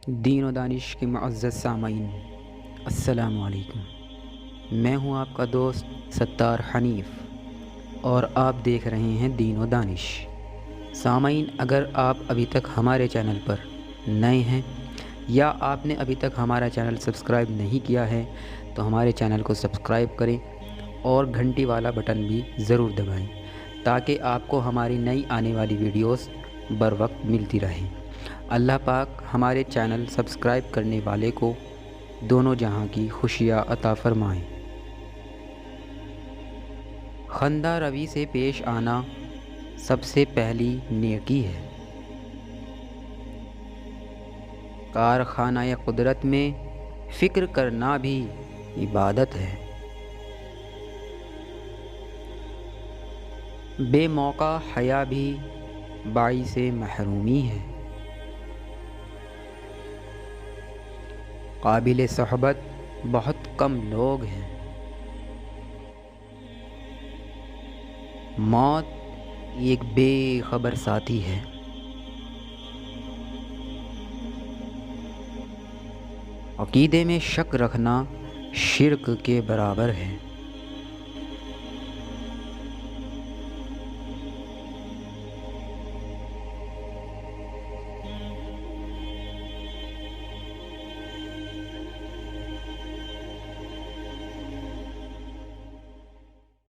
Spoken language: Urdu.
دین و دانش کے معزز سامعین، السلام علیکم۔ میں ہوں آپ کا دوست ستار حنیف اور آپ دیکھ رہے ہیں دین و دانش۔ سامعین، اگر آپ ابھی تک ہمارے چینل پر نئے ہیں یا آپ نے ابھی تک ہمارا چینل سبسکرائب نہیں کیا ہے تو ہمارے چینل کو سبسکرائب کریں اور گھنٹی والا بٹن بھی ضرور دبائیں تاکہ آپ کو ہماری نئی آنے والی ویڈیوز بر وقت ملتی رہیں۔ اللہ پاک ہمارے چینل سبسکرائب کرنے والے کو دونوں جہاں کی خوشیاں عطا فرمائیں۔ خندہ روی سے پیش آنا سب سے پہلی نیکی ہے۔ کارخانہ قدرت میں فکر کرنا بھی عبادت ہے۔ بے موقع حیا بھی باعث محرومی ہے۔ قابل صحبت بہت کم لوگ ہیں۔ موت ایک بے خبر ساتھی ہے۔ عقیدے میں شک رکھنا شرک کے برابر ہے۔